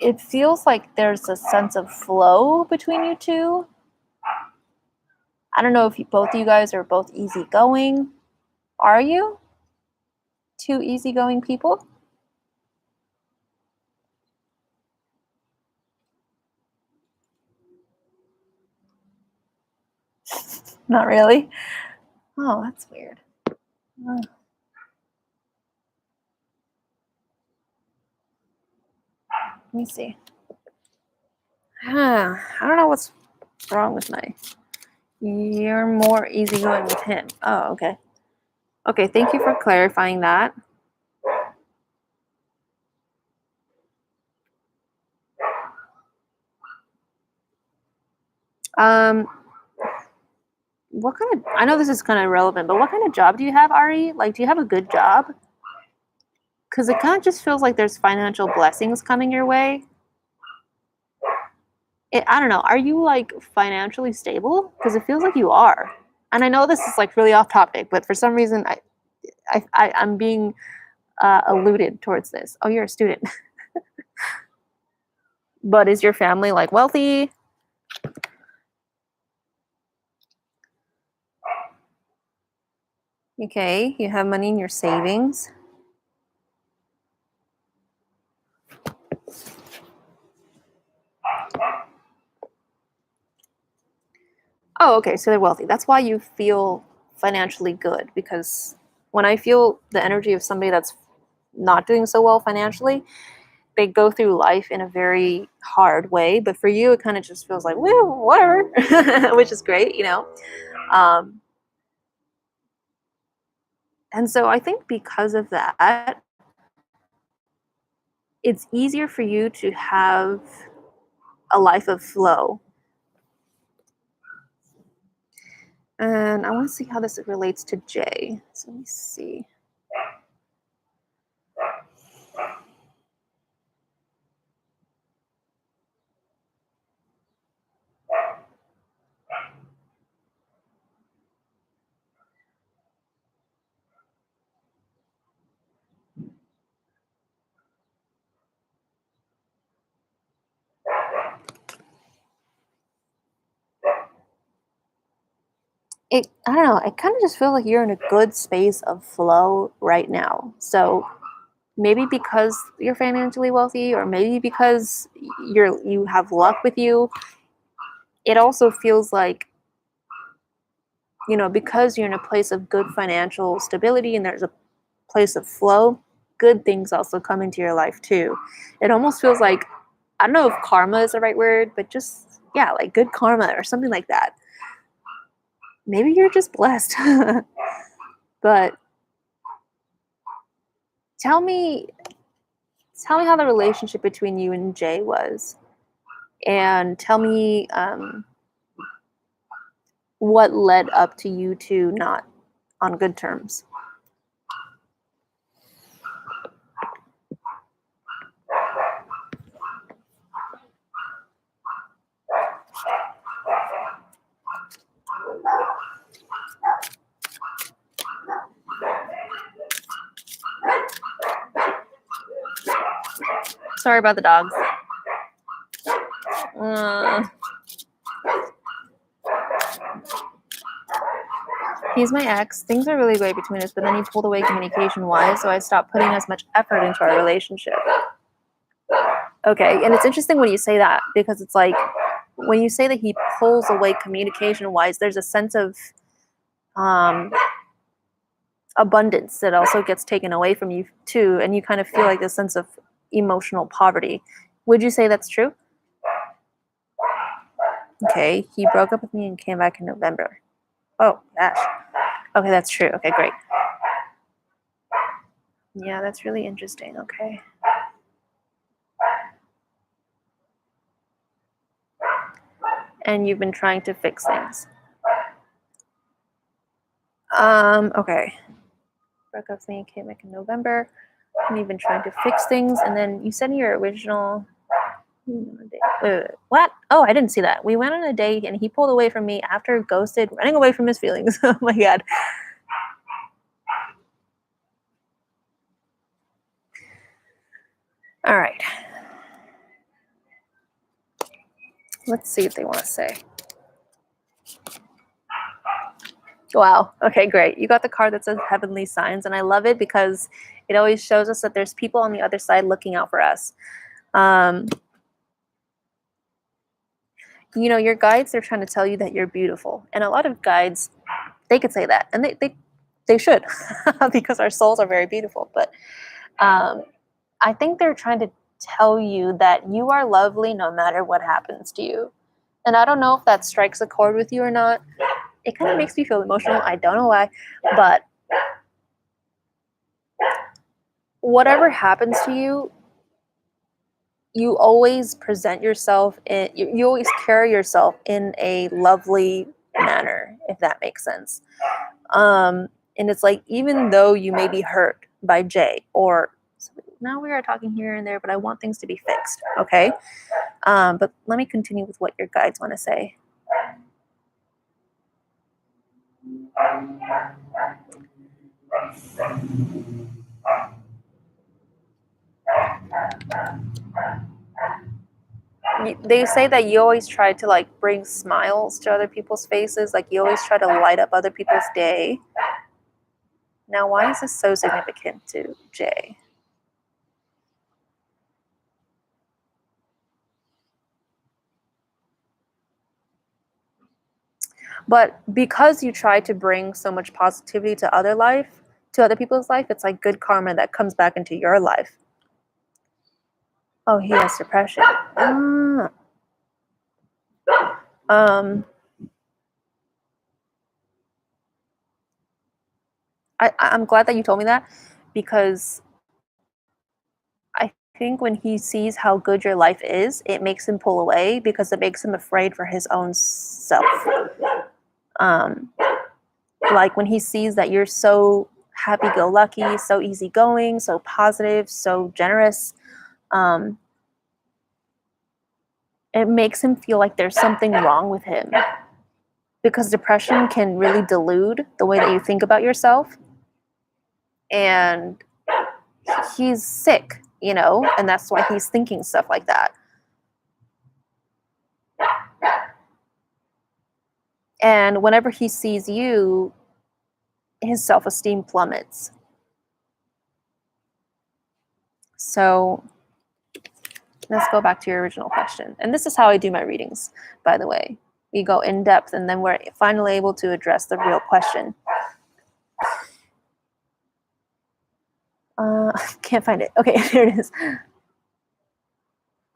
Speaker 1: It feels like there's a sense of flow between you two. I don't know if both of you guys are both easygoing. Are you two easygoing people? Not really. Oh, that's weird. Let me see. I don't know what's wrong with my. You're more easygoing with him. Oh, okay. Okay, thank you for clarifying that. Um, what kind of? I know this is kind of irrelevant, but what kind of job do you have, Ari? Like, do you have a good job? Because it kind of just feels like there's financial blessings coming your way. I don't know. Are you like financially stable? Because it feels like you are. And I know this is like really off topic, but for some reason, I'm being alluded towards this. Oh, you're a student, but is your family like wealthy? Okay, you have money in your savings. Oh, okay, so they're wealthy. That's why you feel financially good, because when I feel the energy of somebody that's not doing so well financially, they go through life in a very hard way. But for you, it kind of just feels like, well, whatever, which is great, you know. Um, and so I think because of that, it's easier for you to have a life of flow. And I want to see how this relates to Jay. So let me see. I don't know, I kind of just feel like you're in a good space of flow right now. So maybe because you're financially wealthy, or maybe because you have luck with you, it also feels like, because you're in a place of good financial stability and there's a place of flow, good things also come into your life too. It almost feels like, I don't know if karma is the right word, but just, yeah, like good karma or something like that. Maybe you're just blessed. But tell me how the relationship between you and Jay was, and tell me what led up to you two not on good terms. Sorry about the dogs. He's my ex. Things are really great between us, but then he pulled away communication-wise, so I stopped putting as much effort into our relationship. Okay, and it's interesting when you say that, because it's like, when you say that he pulls away communication-wise, there's a sense of abundance that also gets taken away from you too, and you kind of feel like this sense of emotional poverty. Would you say that's true? Okay, he broke up with me and came back in November. Oh, gosh. Okay, that's true. Okay, great. Yeah, that's really interesting. Okay. And you've been trying to fix things. Okay. Broke up with me and came back in November. And you've been trying to fix things, and then you said in your original... Wait, what? Oh, I didn't see that. We went on a date and he pulled away from me after ghosted, running away from his feelings. Oh my god. All right. Let's see what they want to say. Wow. Okay, great. You got the card that says Heavenly Signs, and I love it because it always shows us that there's people on the other side looking out for us. Your guides, they're trying to tell you that you're beautiful. And a lot of guides, they could say that, and they should, because our souls are very beautiful. But I think they're trying to tell you that you are lovely no matter what happens to you. And I don't know if that strikes a chord with you or not. It kind of makes me feel emotional. I don't know why. But whatever happens to you, you always present yourself you always carry yourself in a lovely manner, if that makes sense. And it's like, even though you may be hurt by Jay, or now we are talking here and there, but I want things to be fixed, okay? But let me continue with what your guides want to say. They say that you always try to like bring smiles to other people's faces, like you always try to light up other people's day. Now, why is this so significant to Jay? But because you try to bring so much positivity to other people's life, it's like good karma that comes back into your life. Oh, he has depression. I'm glad that you told me that, because I think when he sees how good your life is, it makes him pull away, because it makes him afraid for his own self. Like when he sees that you're so happy-go-lucky, so easygoing, so positive, so generous, it makes him feel like there's something wrong with him, because depression can really delude the way that you think about yourself. And he's sick, and that's why he's thinking stuff like that. And whenever he sees you, his self-esteem plummets. So let's go back to your original question. And this is how I do my readings, by the way. We go in depth, and then we're finally able to address the real question. Can't find it. Okay, here it is.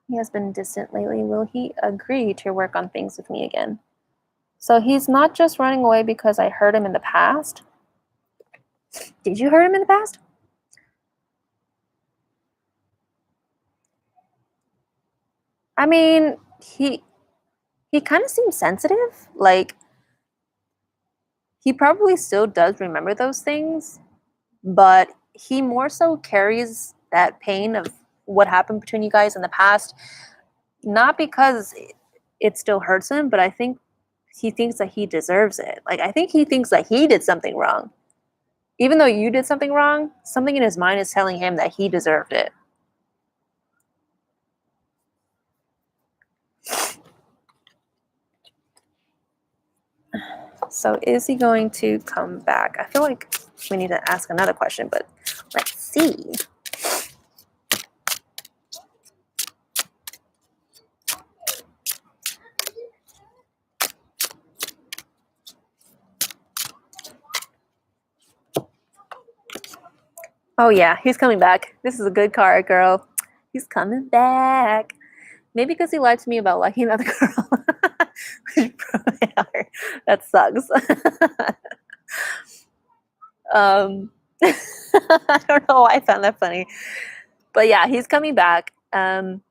Speaker 1: He has been distant lately. Will he agree to work on things with me again? So he's not just running away because I hurt him in the past. Did you hurt him in the past? I mean, he kind of seems sensitive. Like, he probably still does remember those things, but he more so carries that pain of what happened between you guys in the past, not because it still hurts him, but I think he thinks that he deserves it. Like, I think he thinks that he did something wrong. Even though you did something wrong, something in his mind is telling him that he deserved it. So is he going to come back? I feel like we need to ask another question, but let's see. Oh yeah, he's coming back. This is a good card, girl. He's coming back. Maybe because he lied to me about liking another girl. That sucks. I don't know why I found that funny. But yeah, he's coming back. And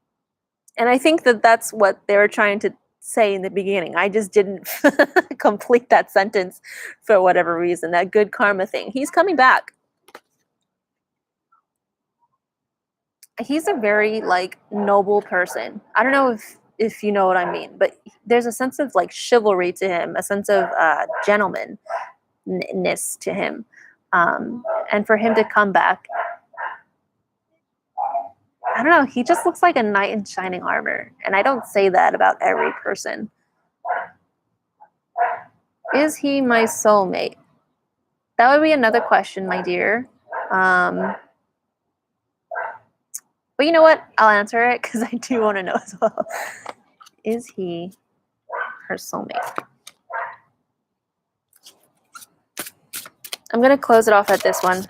Speaker 1: I think that that's what they were trying to say in the beginning. I just didn't complete that sentence for whatever reason, that good karma thing. He's coming back. He's a very like noble person. I don't know if you know what I mean, but there's a sense of like chivalry to him, a sense of gentlemanness to him, and for him to come back, I don't know. He just looks like a knight in shining armor, and I don't say that about every person. Is he my soulmate? That would be another question, my dear. But you know what? I'll answer it because I do want to know as well. Is he her soulmate? I'm going to close it off at this one.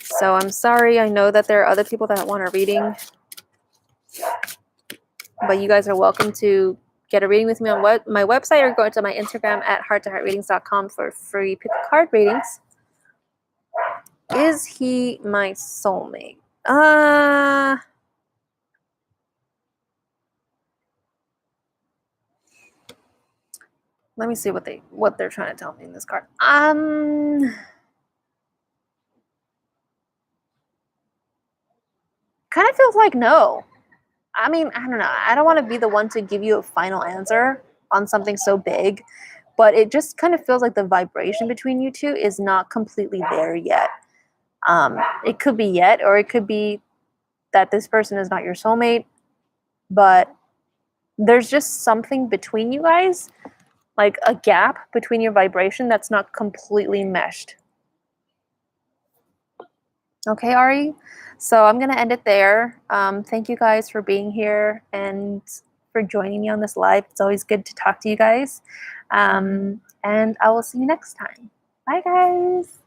Speaker 1: So I'm sorry. I know that there are other people that want a reading. But you guys are welcome to get a reading with me on my website or go to my Instagram at hearttoheartreadings.com for free pick a card readings. Is he my soulmate? Let me see what they're trying to tell me in this card. Kind of feels like no. I mean, I don't know. I don't want to be the one to give you a final answer on something so big, but it just kind of feels like the vibration between you two is not completely there yet. It could be yet, or it could be that this person is not your soulmate, but there's just something between you guys, like a gap between your vibration that's not completely meshed. Okay, Ari? So I'm going to end it there. Thank you guys for being here and for joining me on this live. It's always good to talk to you guys. And I will see you next time. Bye, guys.